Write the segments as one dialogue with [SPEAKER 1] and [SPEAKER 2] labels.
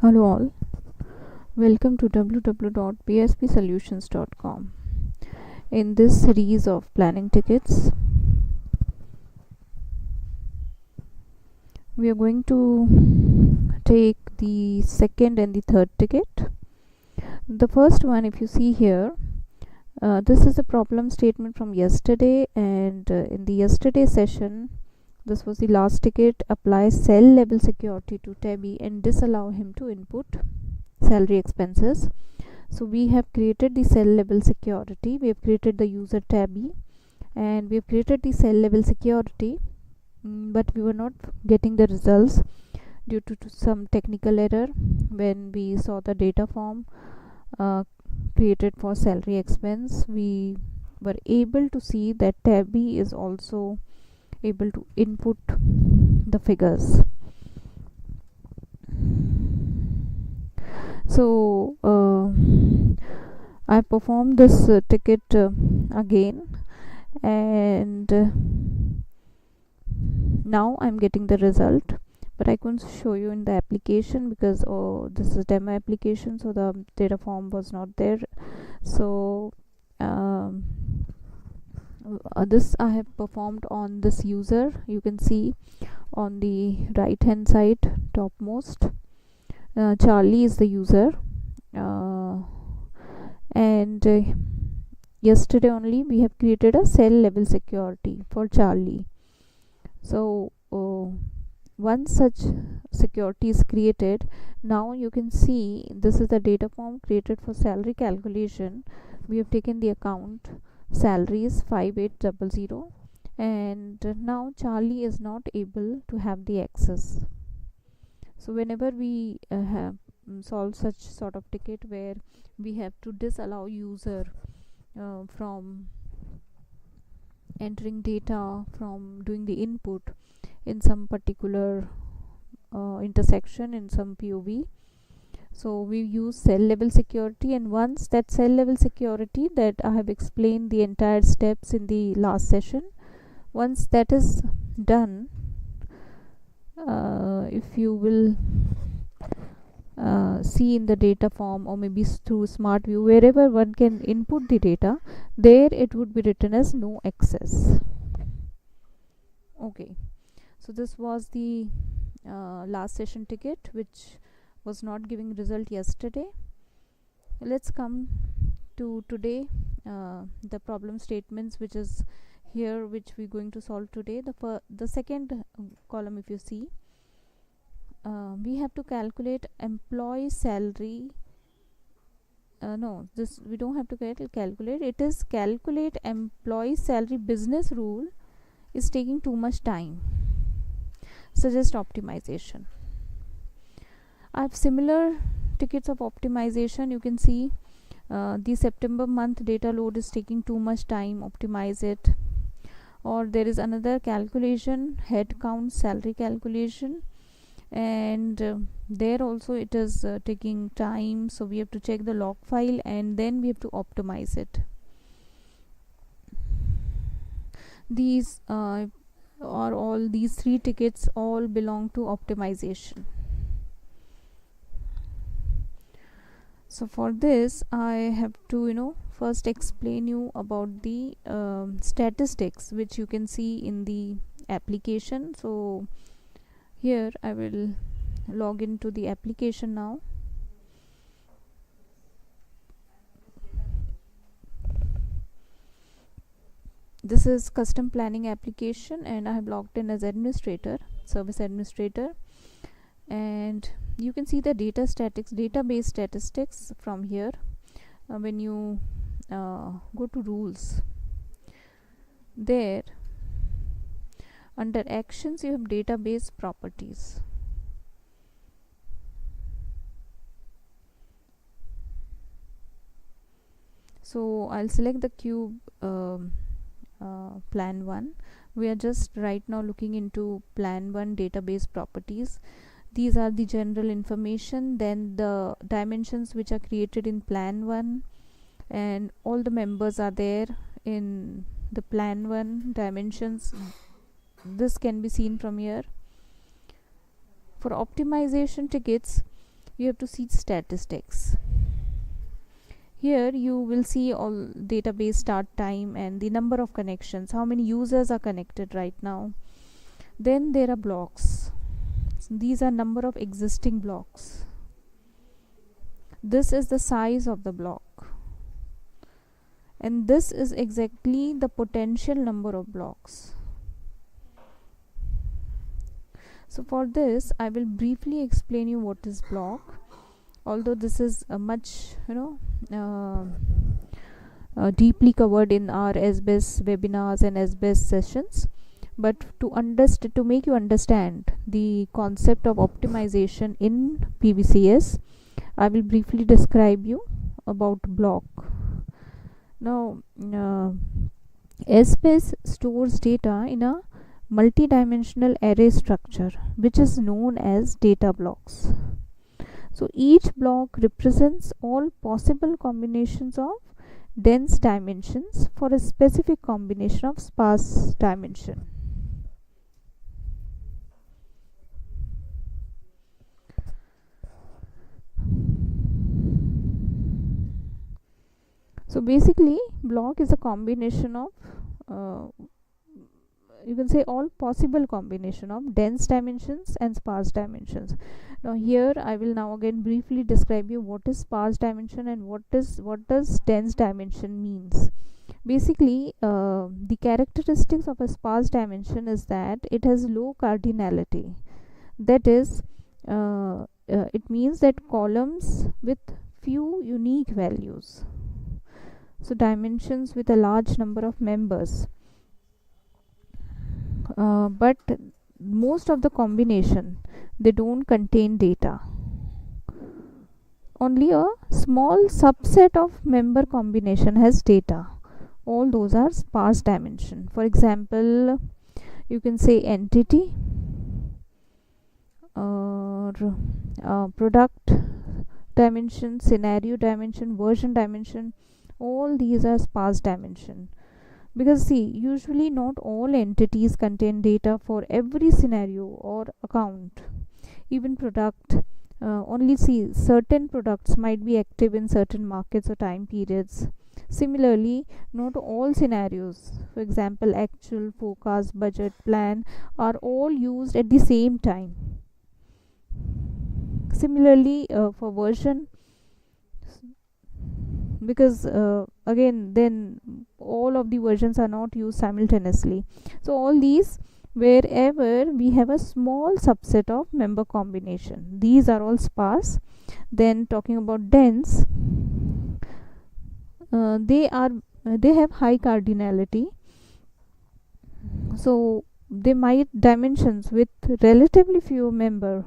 [SPEAKER 1] Hello all, welcome to www.bspsolutions.com. In this series of planning tickets, we are going to take the second and the third ticket. The first one, if you see here, this is a problem statement from yesterday, and in the yesterday session, this was the last ticket. Apply cell level security to Tabby and disallow him to input salary expenses. So we have created the cell level security, we have created the user Tabby, and we have created the cell level security, but we were not getting the results due to some technical error. When we saw the data form created for salary expense, we were able to see that Tabby is also able to input the figures. So I performed this ticket again, and now I'm getting the result, but I couldn't show you in the application because this is demo application, so the data form was not there. So this I have performed on this user. You can see on the right hand side topmost, Charlie is the user, and yesterday only we have created a cell level security for Charlie. So once such security is created, now you can see this is the data form created for salary calculation. We have taken the account salary is 5800, and now Charlie is not able to have the access. So whenever we have solve such sort of ticket where we have to disallow user from entering data, from doing the input in some particular intersection in some POV, so we use cell level security. And once that cell level security that I have explained the entire steps in the last session, once that is done, if you will see in the data form, or maybe through smart view, wherever one can input the data, there it would be written as no access. Okay, so this was the last session ticket which was not giving result yesterday. Let's come to today, the problem statements which is here, which we're going to solve today. The second column, if you see, we have to calculate employee salary. No, this we don't have to calculate. It is calculate employee salary business rule is taking too much time. Suggest optimization. I have similar tickets of optimization. You can see the September month data load is taking too much time, optimize it. Or there is another calculation, head count salary calculation, and there also it is taking time, so we have to check the log file and then we have to optimize it. These are all these three tickets all belong to optimization. So for this I have to first explain you about the statistics which you can see in the application. So here I will log into the application now. This is custom planning application, and I have logged in as administrator, service administrator, and you can see the database statistics from here. When you go to rules, there under actions you have database properties. So I'll select the cube plan 1. We are just right now looking into plan 1 database properties. These are the general information, then the dimensions which are created in plan 1, and all the members are there in the plan 1 dimensions. This can be seen from here. For optimization tickets, you have to see statistics. Here you will see all database start time and the number of connections, how many users are connected right now. Then there are blocks. So these are number of existing blocks. This is the size of the block, and this is exactly the potential number of blocks. So for this I will briefly explain you what is block, although this is a much deeply covered in our SBIS webinars and SBIS sessions. But to make you understand the concept of optimization in PBCS, I will briefly describe you about block. Now SBIS stores data in a multi-dimensional array structure which is known as data blocks. So each block represents all possible combinations of dense dimensions for a specific combination of sparse dimension. So basically block is a combination of you can say all possible combination of dense dimensions and sparse dimensions. Now here I will now again briefly describe you what is sparse dimension and what does dense dimension means. Basically the characteristics of a sparse dimension is that it has low cardinality. That is it means that columns with few unique values, so dimensions with a large number of members, but most of the combination they don't contain data. Only a small subset of member combination has data. All those are sparse dimension. For example, you can say entity or product dimension, scenario dimension, version dimension. All these are sparse dimension. Because see, usually not all entities contain data for every scenario or account. Even product, only see certain products might be active in certain markets or time periods. Similarly, not all scenarios, for example actual, forecast, budget, plan, are all used at the same time. Similarly for version, because again then all of the versions are not used simultaneously. So all these, wherever we have a small subset of member combination, these are all sparse. Then talking about dense, they have high cardinality, so they might dimensions with relatively few member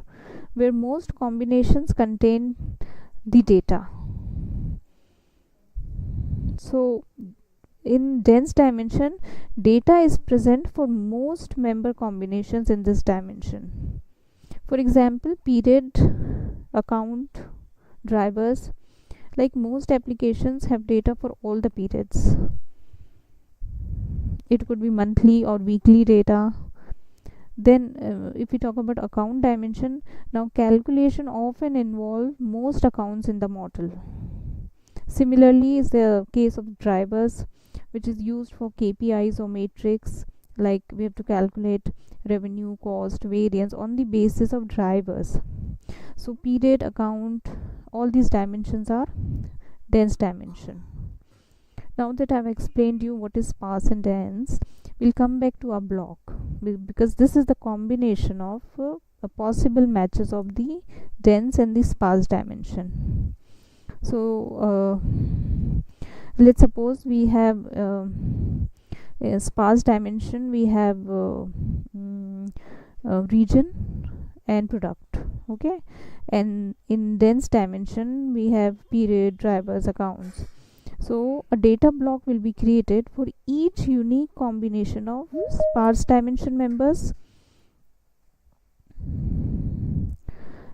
[SPEAKER 1] where most combinations contain the data. So in dense dimension, data is present for most member combinations in this dimension. For example, period, account, drivers, like most applications have data for all the periods. It could be monthly or weekly data. Then if we talk about account dimension, now calculation often involve most accounts in the model. Similarly is the case of drivers, which is used for KPIs or matrix, like we have to calculate revenue, cost, variance on the basis of drivers. So period, account, all these dimensions are dense dimension. Now that I've explained you what is sparse and dense, we'll come back to our block, because this is the combination of possible matches of the dense and the sparse dimension. So let's suppose we have a sparse dimension, we have region and product, okay, and in dense dimension we have period, drivers, accounts. So a data block will be created for each unique combination of sparse dimension members.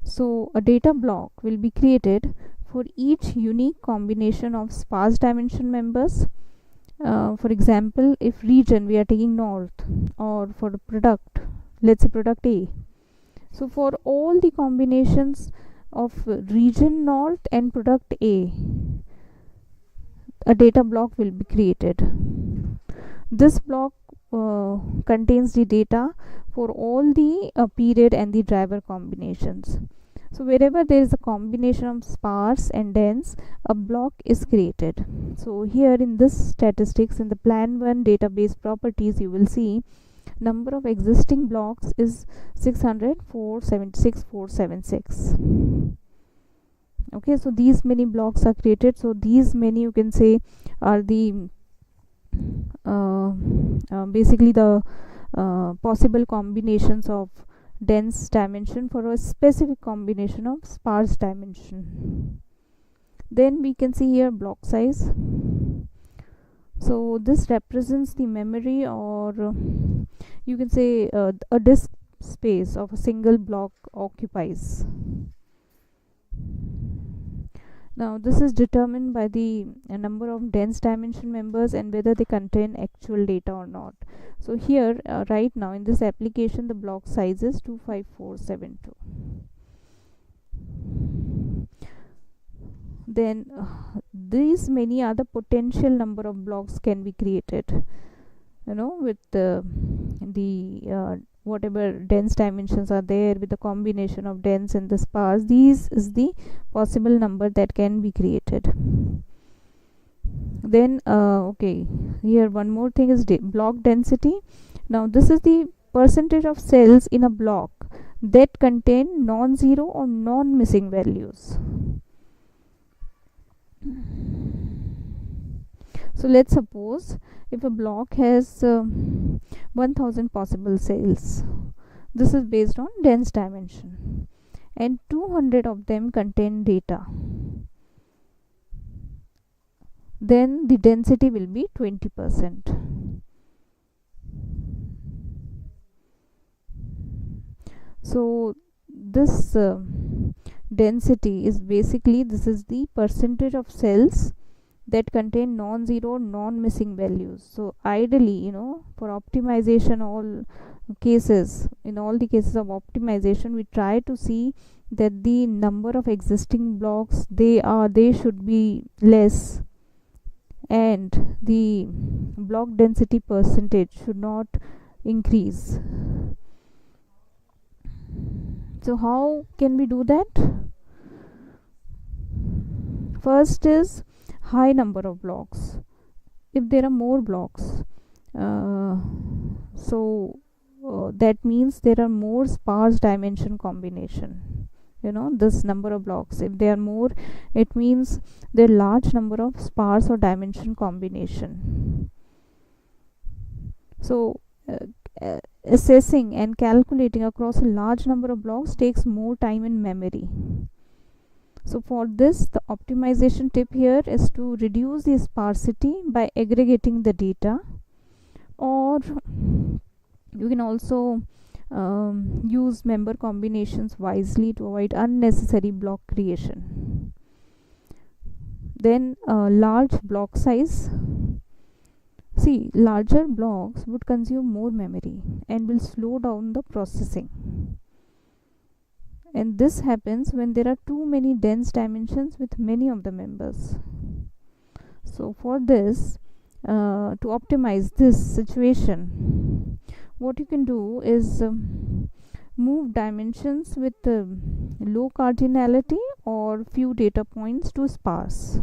[SPEAKER 1] So a data block will be created for each unique combination of sparse dimension members. For example, if region we are taking north, or for the product, let's say product A. So for all the combinations of region north and product A, a data block will be created. This block contains the data for all the period and the driver combinations. So wherever there is a combination of sparse and dense, a block is created. So here in this statistics, in the plan 1 database properties, you will see number of existing blocks is 600, 476, 476. Okay, so these many blocks are created. So these many, you can say, are the basically the possible combinations of dense dimension for a specific combination of sparse dimension. Then we can see here block size. So this represents the memory, or you can say a disk space of a single block occupies. Now this is determined by the number of dense dimension members and whether they contain actual data or not. So here right now in this application, the block size is 25472. Then these many other potential number of blocks can be created, you know, with the whatever dense dimensions are there, with the combination of dense and the sparse. These is the possible number that can be created. Then okay, here one more thing is block density. Now this is the percentage of cells in a block that contain non-zero or non-missing values. So let's suppose if a block has 1000 possible cells, this is based on dense dimension, and 200 of them contain data, then the density will be 20%. So this density is basically, this is the percentage of cells that contain non-zero, non-missing values. So ideally, you know, for optimization, all cases, in all the cases of optimization, we try to see that the number of existing blocks, they should be less, and the block density percentage should not increase. So how can we do that? First is high number of blocks. If there are more blocks, that means there are more sparse dimension combination. You know, this number of blocks, if they are more, it means there are large number of sparse or dimension combination. So assessing and calculating across a large number of blocks takes more time in memory. So for this, the optimization tip here is to reduce the sparsity by aggregating the data, or you can also use member combinations wisely to avoid unnecessary block creation. Then large block size. See, larger blocks would consume more memory and will slow down the processing. And this happens when there are too many dense dimensions with many of the members. So for this, to optimize this situation, what you can do is move dimensions with low cardinality or few data points to sparse.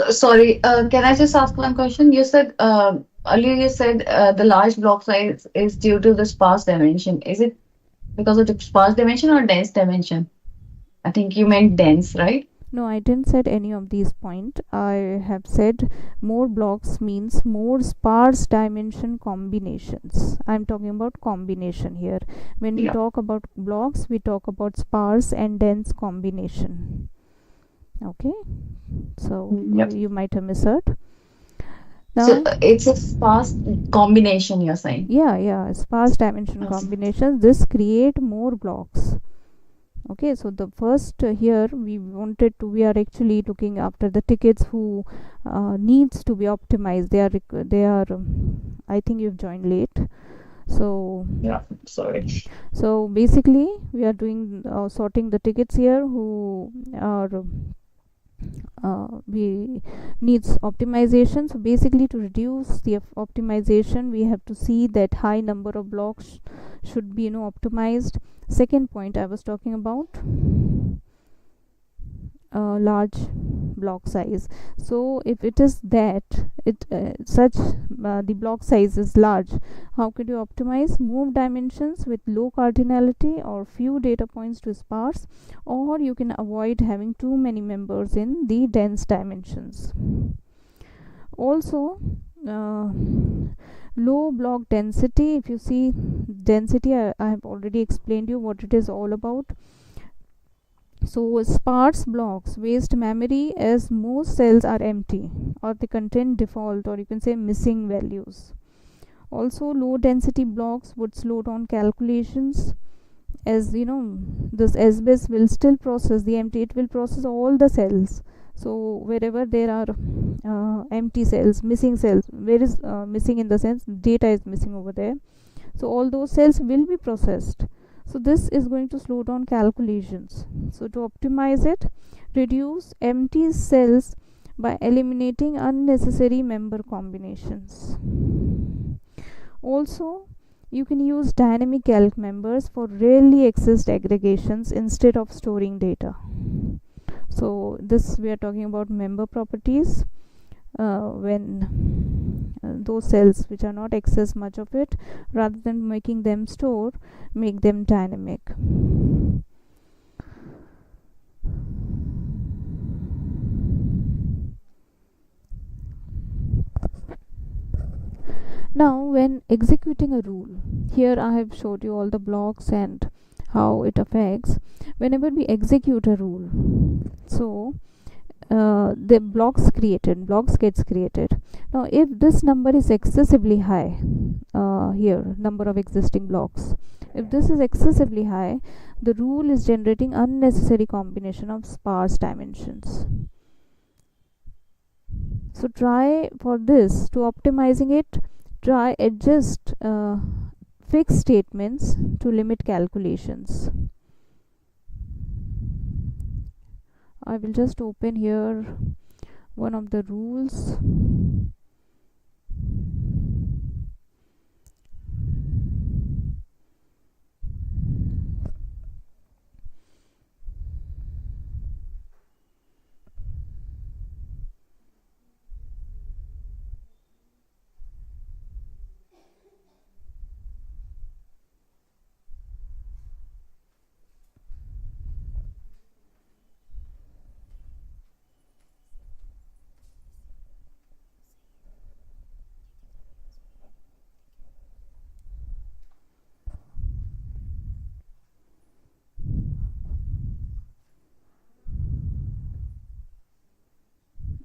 [SPEAKER 2] Sorry, can I just ask one question? You said earlier you said the large block size is due to the sparse dimension. Is it because of the sparse dimension or dense dimension? I think you meant dense, right?
[SPEAKER 1] No, I didn't said any of these points. I have said more blocks means more sparse dimension combinations. I'm talking about combination here. When we talk about blocks, we talk about sparse and dense combination. Okay, so you might have misheard.
[SPEAKER 2] Now, so it's a sparse combination, you're saying?
[SPEAKER 1] Yeah, sparse dimension combinations. This create more blocks. Okay, so the first here we are actually looking after the tickets who needs to be optimized. They are I think you've joined late. So
[SPEAKER 2] Yeah, sorry.
[SPEAKER 1] so basically we are doing sorting the tickets here who are we needs optimization. So basically, to reduce the optimization, we have to see that high number of blocks should be optimized. Second point I was talking about, large block size. So if it is that it such the block size is large, how could you optimize? Move dimensions with low cardinality or few data points to sparse, or you can avoid having too many members in the dense dimensions. Also, uh, low block density. If you see density, I have already explained you what it is all about. So sparse blocks waste memory as most cells are empty or they contain default, or you can say missing values. Also, low density blocks would slow down calculations, as this SBIS will still process the empty, it will process all the cells. So wherever there are empty cells, missing cells, where is missing in the sense data is missing over there, so all those cells will be processed. So this is going to slow down calculations. So to optimize it, reduce empty cells by eliminating unnecessary member combinations. Also, you can use dynamic calc members for rarely accessed aggregations instead of storing data. So this we are talking about member properties, when those cells which are not accessed much of it, rather than making them store, make them dynamic. Now when executing a rule, here I have showed you all the blocks and how it affects whenever we execute a rule. So the blocks gets created. Now if this number is excessively high, here number of existing blocks, if this is excessively high, the rule is generating unnecessary combination of sparse dimensions. So try for this, to optimizing it, try adjust fixed statements to limit calculations. I will just open here one of the rules.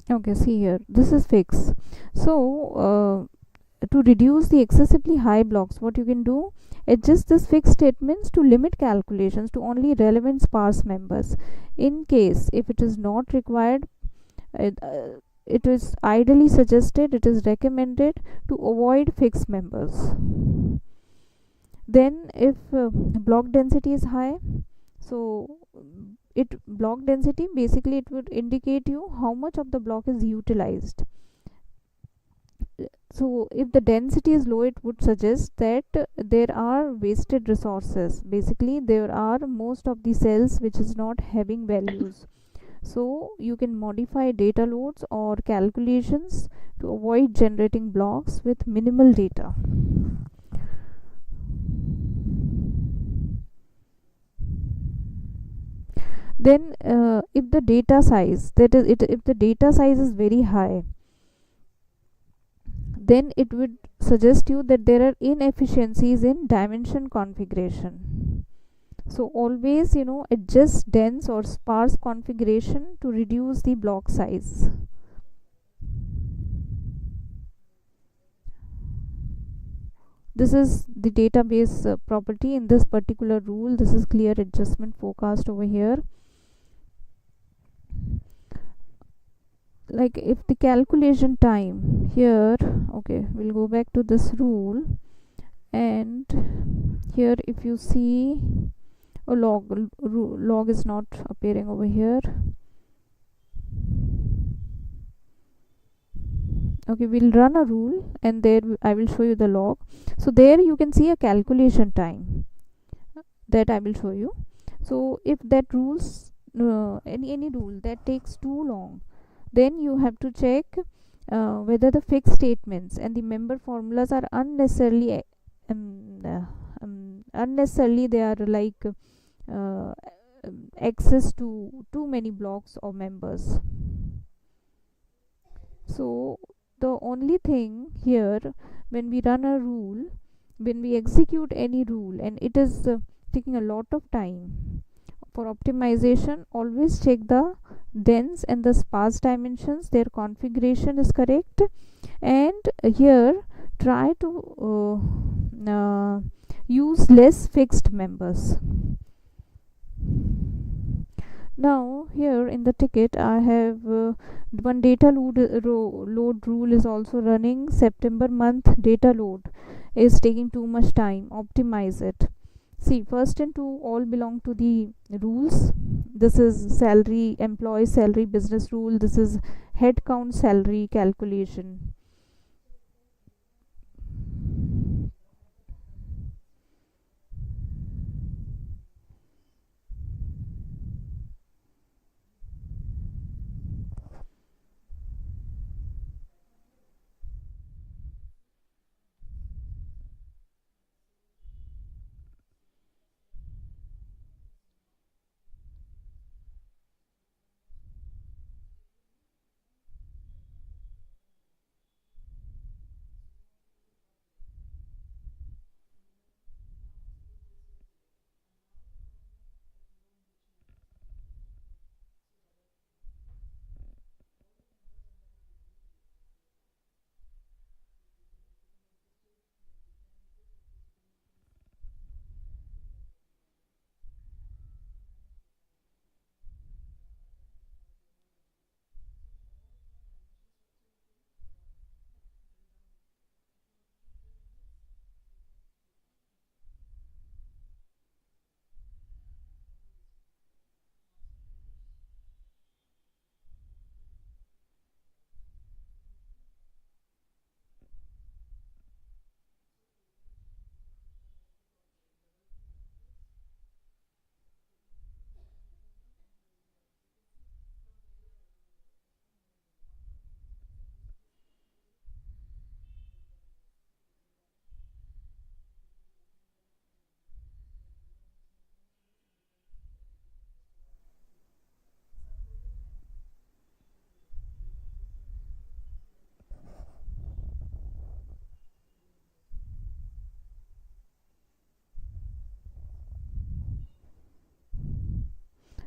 [SPEAKER 1] Okay, see here, this is fixed. So to reduce the excessively high blocks, what you can do, adjust this fixed statements to limit calculations to only relevant sparse members. In case if it is not required, it, it is ideally suggested, it is recommended to avoid fixed members. Then if block density is high, so it block density basically it would indicate you how much of the block is utilized. So if the density is low, it would suggest that there are wasted resources. Basically there are most of the cells which is not having values. So you can modify data loads or calculations to avoid generating blocks with minimal data. Then if the data size, that is it, if the data size is very high, then it would suggest you that there are inefficiencies in dimension configuration. So always adjust dense or sparse configuration to reduce the block size. This is the database property in this particular rule. This is clear adjustment forecast over here. Like if the calculation time here, okay, we'll go back to this rule, and here if you see a log is not appearing over here. Okay, we'll run a rule and there I will show you the log. So there you can see a calculation time that I will show you. So if that rules any rule that takes too long, then you have to check whether the fixed statements and the member formulas are unnecessarily they are like access to too many blocks or members. So the only thing here, when we run a rule, when we execute any rule and it is taking a lot of time, for optimization always check the dense and the sparse dimensions, their configuration is correct, and here try to use less fixed members. Now here in the ticket I have one data load rule is also running. September month data load is taking too much time, optimize it. See, first and two all belong to the rules. This is salary, employee salary business rule. This is head count salary calculation.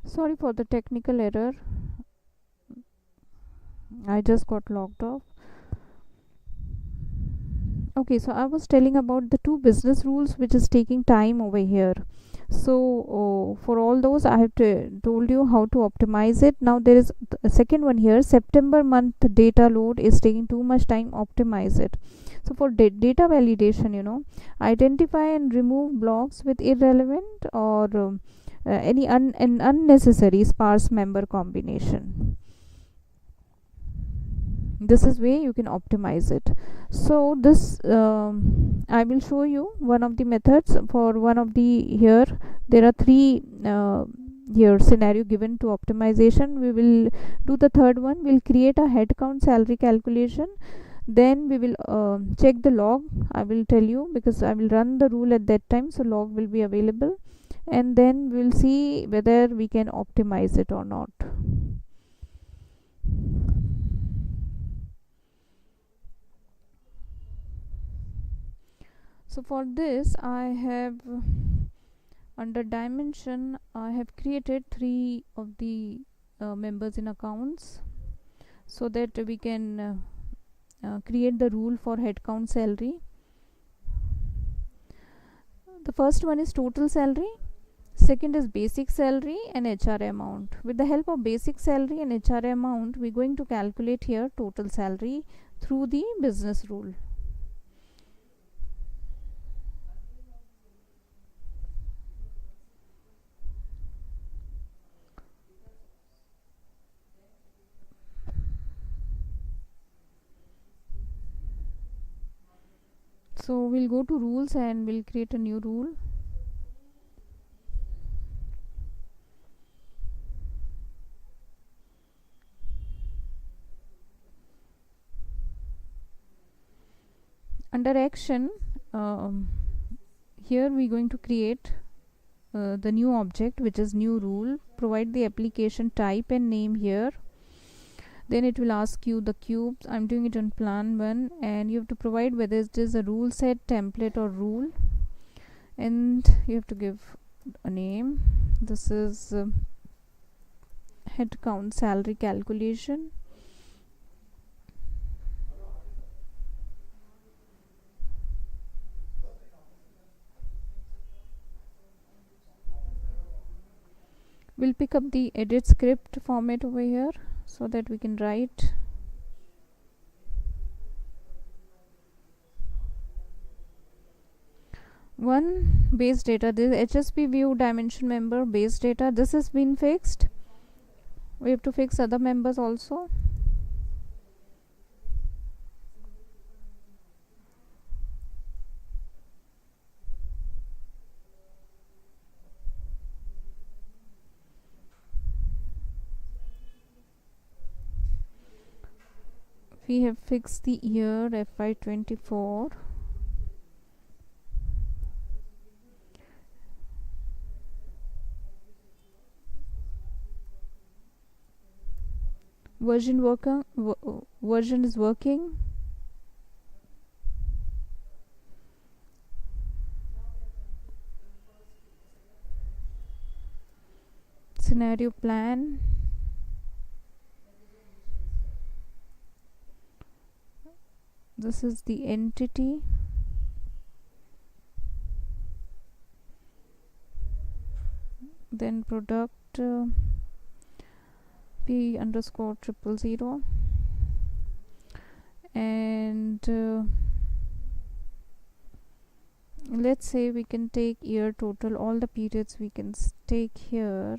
[SPEAKER 1] Sorry for the technical error, I just got logged off. Okay, so I was telling about the two business rules which is taking time over here. So for all those I have told you how to optimize it. Now there is a second one here, September month data load is taking too much time, optimize it. So for data validation, identify and remove blocks with irrelevant or any unnecessary sparse member combination. This is way you can optimize it. So this I will show you one of the methods. For one of the here there are three here scenario given to optimization. We will do the third one. We'll create a head count salary calculation, then we will check the log. I will tell you because I will run the rule at that time, so log will be available, and then we'll see whether we can optimize it or not. So for this I have under dimension I have created three of the members in accounts so that we can create the rule for headcount salary. The first one is total salary, second is basic salary and HR amount. With the help of basic salary and HR amount, we're going to calculate here total salary through the business rule. So we'll go to rules and we'll create a new rule. Under action, here we're going to create the new object, which is new rule. Provide the application type and name here. Then it will ask you the cubes. I'm doing it on plan 1, and you have to provide whether it is a rule set, template, or rule, and you have to give a name. This is head count salary calculation. We'll pick up the edit script format over here so that we can write. One base data, this HSP view dimension member base data, this has been fixed. We have to fix other members also. We have fixed the year FY24. Version is working. Scenario plan. This is the entity. Then product P underscore 000, and let's say we can take year total, all the periods we can take here.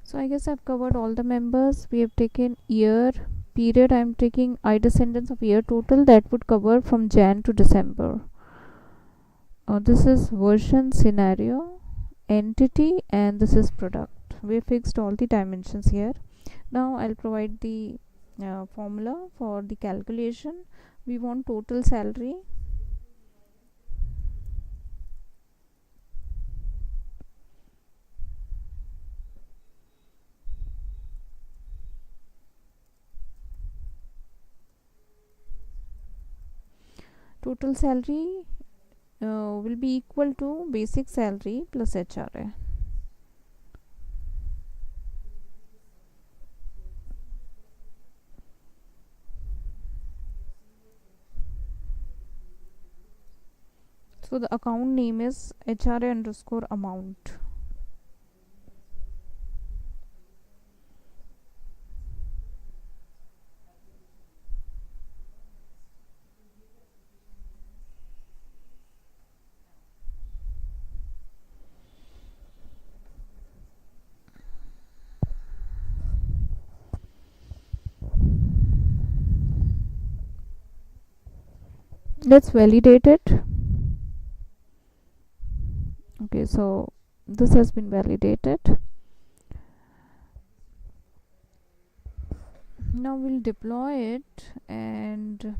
[SPEAKER 1] So I guess I've covered all the members. We have taken year, period. I'm taking I descendants of year total, that would cover from Jan to December. This is version, scenario, entity, and this is product. We fixed all the dimensions here. Now I'll provide the formula for the calculation. We want total salary. Total salary will be equal to basic salary plus HRA. So the account name is HRA underscore amount. Let's validate it. Okay, so this has been validated. Now we'll deploy it, and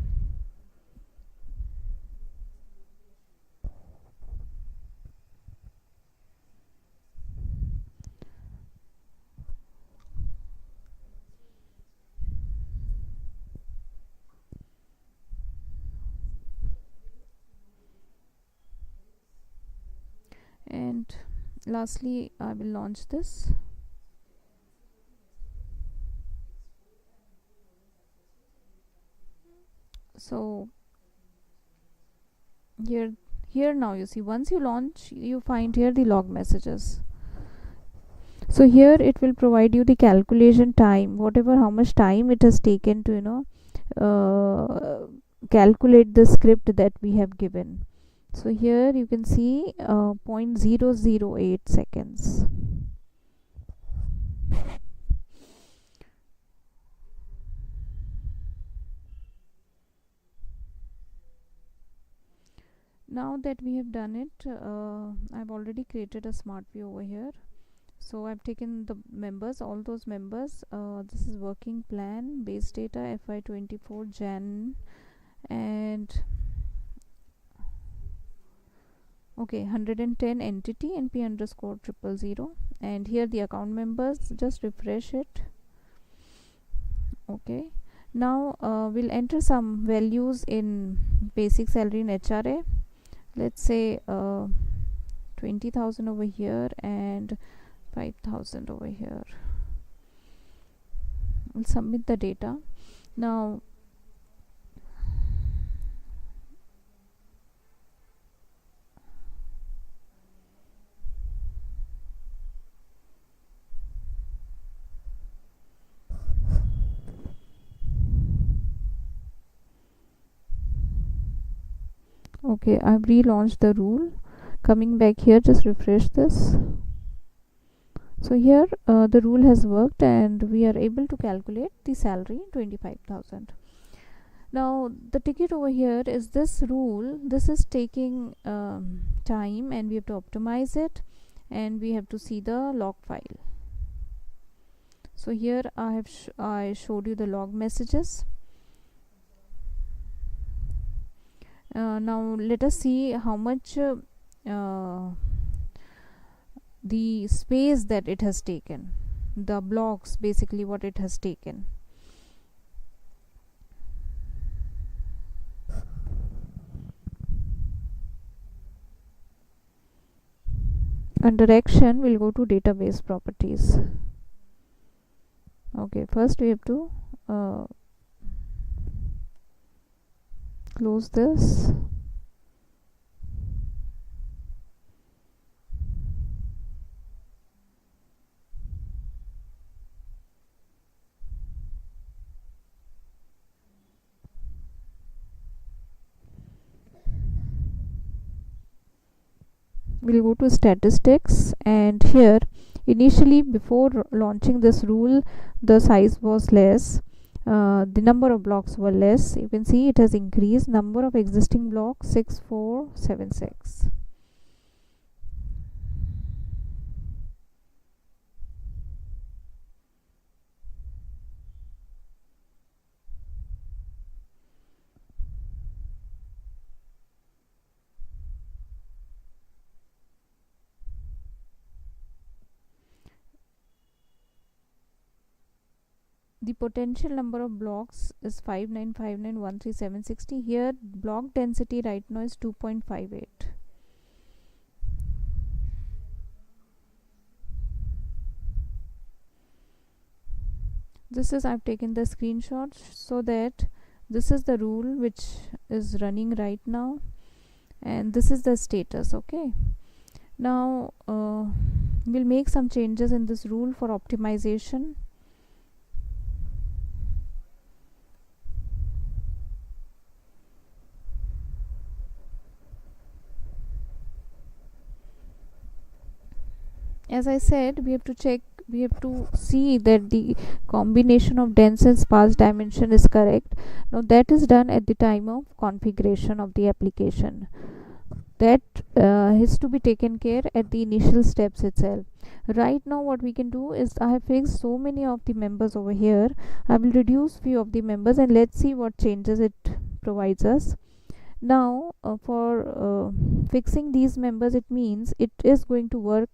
[SPEAKER 1] lastly I will launch this. So here now you see, once you launch, you find here the log messages. So here it will provide you the calculation time, whatever, how much time it has taken to calculate the script that we have given. So here you can see 0.008 seconds. Now that we have done it, I've already created a smart view over here. So I've taken the members, all those members. This is working plan, base data FY24 Jan, and okay, 110 entity NP underscore 000, and here the account members. Just refresh it. Okay, now we'll enter some values in basic salary in HRA. Let's say 20,000 over here and 5,000 over here. We'll submit the data. Now okay, I've relaunched the rule. Coming back here, just refresh this. So here the rule has worked and we are able to calculate the salary 25,000. Now the ticket over here is this rule. This is taking time and we have to optimize it, and we have to see the log file. So here I showed you the log messages. Now let us see how much the space that it has taken, the blocks, basically what it has taken. Under action, we'll go to database properties. Okay, first we have to close this. We'll go to statistics, and here initially before launching this rule the size was less, the number of blocks were less. You can see it has increased. Number of existing blocks 6476. The potential number of blocks is 595913,760. Here block density right now is 2.58. This is, I've taken the screenshot so that this is the rule which is running right now, and this is the status. Okay, now we'll make some changes in this rule for optimization. As I said, we have to see that the combination of dense and sparse dimension is correct. Now that is done at the time of configuration of the application. That has to be taken care at the initial steps itself. Right now what we can do is, I have fixed so many of the members over here. I will reduce few of the members and let's see what changes it provides us. Now for fixing these members, it means it is going to work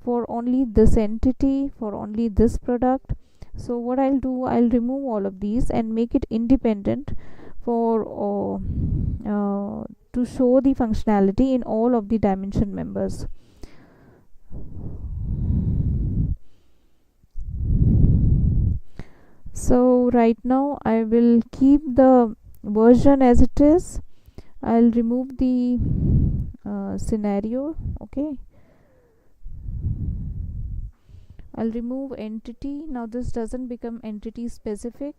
[SPEAKER 1] for only this entity, for only this product. So what I'll do, I'll remove all of these and make it independent for to show the functionality in all of the dimension members. So right now I will keep the version as it is. I'll remove the scenario. Okay, I'll remove entity. Now this doesn't become entity specific.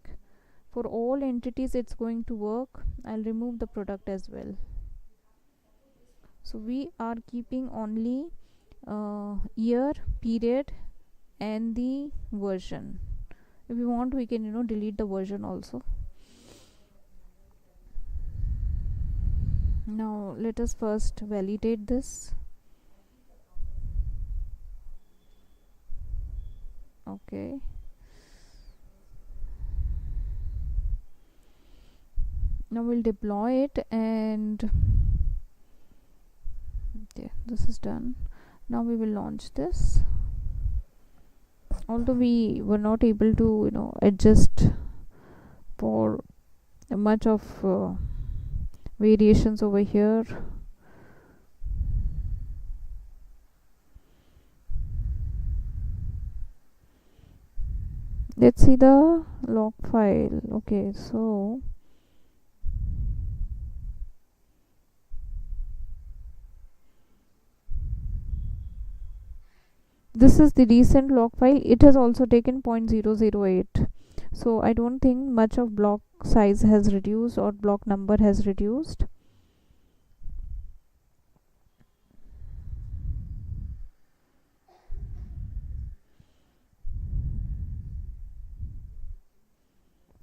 [SPEAKER 1] For all entities it's going to work. I'll remove the product as well. So we are keeping only year, period and the version. If we want, we can delete the version also. Now let us first validate this. Okay, now we'll deploy it, and okay, this is done. Now we will launch this. Although we were not able to adjust for much of variations over here. Let's see the log file. Okay, so this is the recent log file. It has also taken 0.008. So I don't think much of block size has reduced or block number has reduced.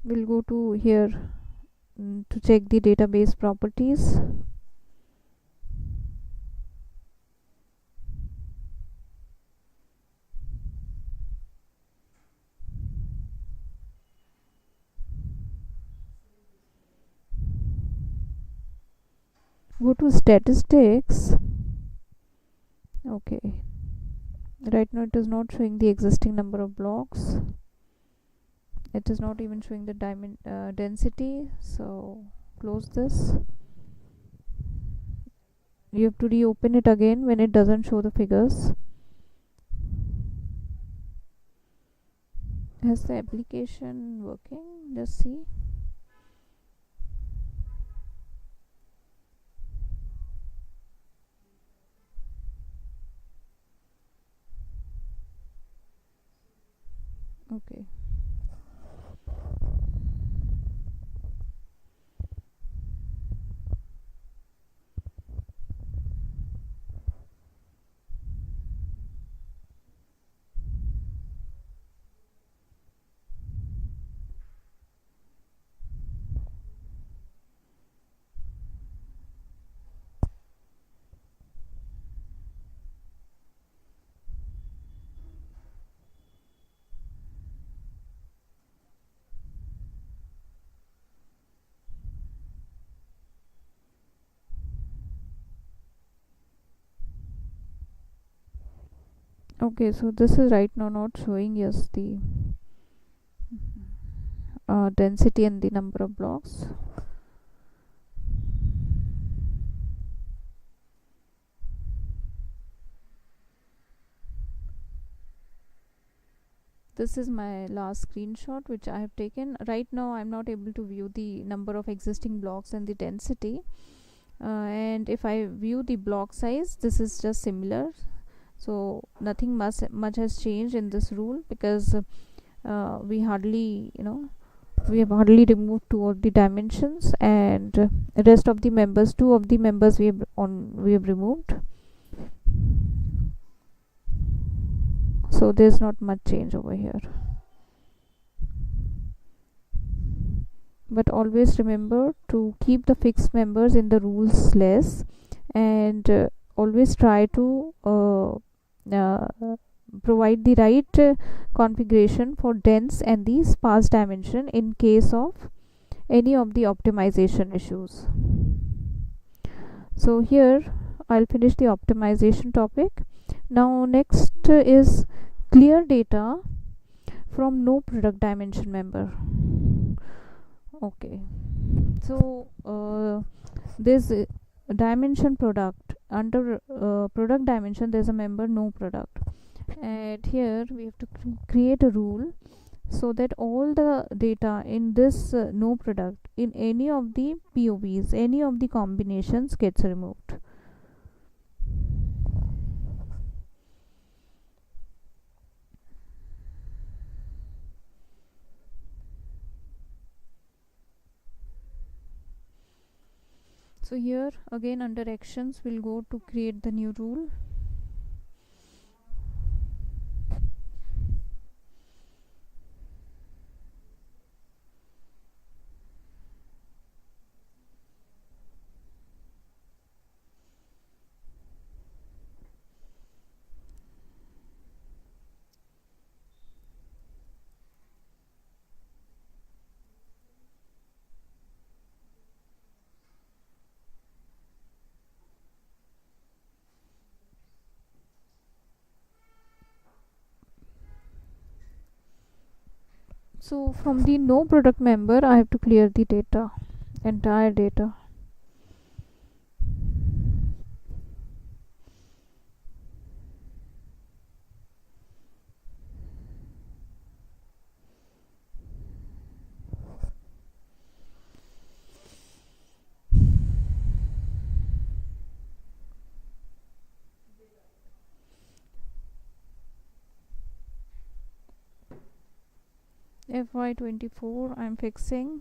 [SPEAKER 1] We'll go to here to check the database properties. Go to statistics. Okay, right now it is not showing the existing number of blocks. It is not even showing the density. So close this. You have to reopen it again when it doesn't show the figures. Is the application working? Just see. Okay, okay, so this is right now not showing us the density and the number of blocks. This is my last screenshot which I have taken. Right now I'm not able to view the number of existing blocks and the density, and if I view the block size, this is just similar. So nothing much has changed in this rule, because we have hardly removed two of the dimensions, and rest of the members, two of the members we have removed. So there's not much change over here. But always remember to keep the fixed members in the rules less, and always try to provide the right configuration for dense and the sparse dimension in case of any of the optimization issues. So here I'll finish the optimization topic. Now next is clear data from no product dimension member. Okay, so this dimension product, under product dimension there's a member no product, and here we have to create a rule so that all the data in this no product in any of the POVs, any of the combinations gets removed. So here again under actions we'll go to create the new rule. So from the no product member I have to clear the data, entire data. FY24 I'm fixing.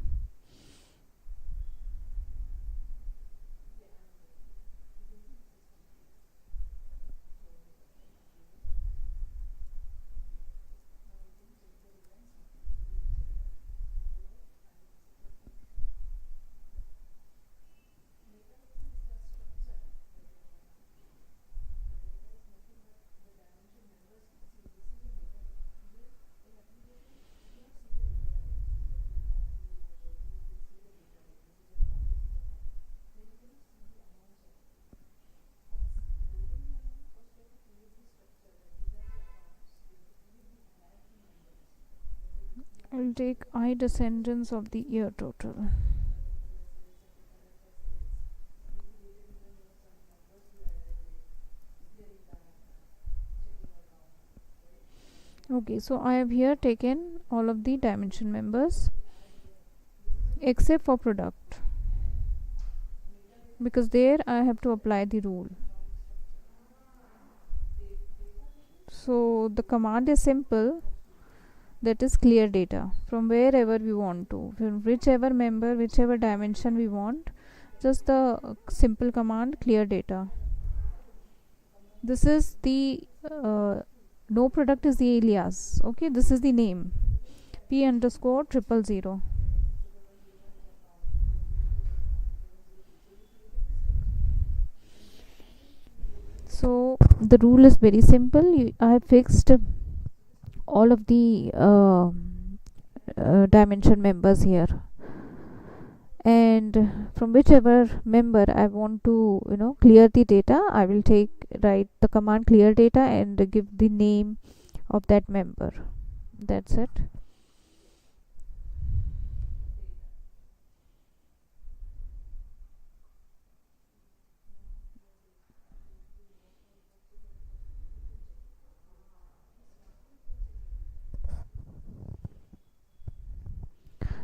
[SPEAKER 1] I'll take I descendants of the year total. Okay, so I have here taken all of the dimension members except for product, because there I have to apply the rule. So the command is simple, that is clear data from wherever we want to, from whichever member, whichever dimension we want, just the simple command clear data. This is the no product is the alias. Okay, this is the name P underscore 000. So the rule is very simple. I have fixed all of the dimension members here, and from whichever member I want to clear the data, I will write the command clear data and give the name of that member. That's it.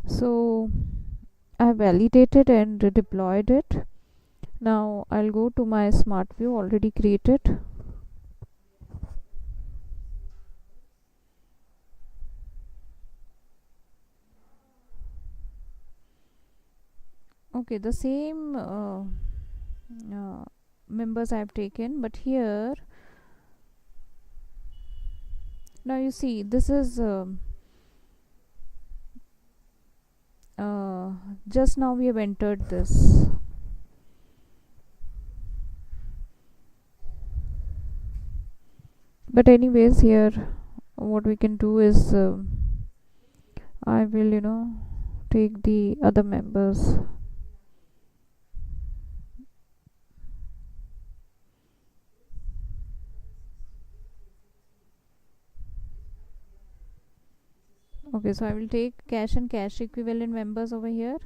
[SPEAKER 1] So I have validated and deployed it. Now I'll go to my smart view already created. Okay, the same members I have taken, but here now you see this is just now we have entered this. But anyways, here what we can do is I will take the other members. Okay, so I will take cash and cash equivalent members over here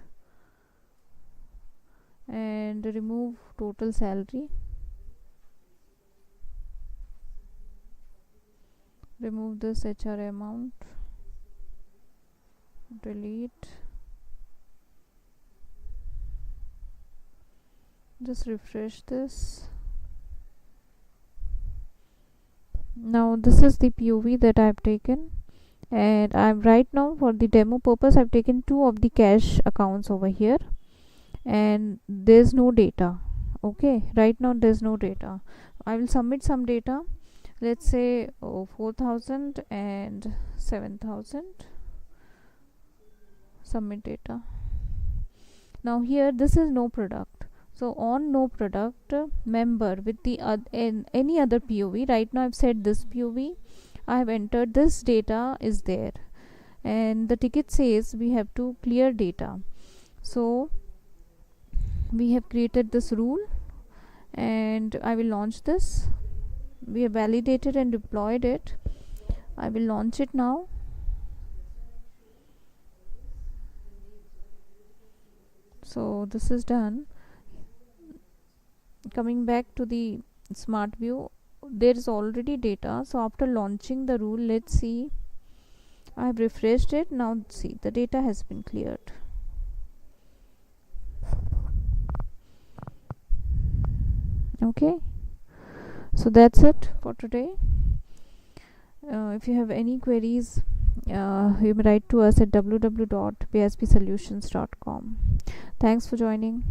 [SPEAKER 1] and remove total salary, remove this HRA amount, delete, Just refresh this. Now this is the POV that I've taken, and I'm right now, for the demo purpose, I've taken 2 of the cash accounts over here, and there's no data. Okay, right now there's no data. I will submit some data. Let's say 4,000 and 7,000. Submit data. Now here this is no product, so on no product member with the any other POV, right now I've set this POV, I have entered this data is there, and the ticket says we have to clear data. So we have created this rule, and I will launch this. We have validated and deployed it. I will launch it now. So this is done. Coming back to the smart view, there is already data. So after launching the rule, let's see, I have refreshed it. Now see, the data has been cleared. Okay, so that's it for today. If you have any queries, you may write to us at www.bispsolutions.com. Thanks for joining.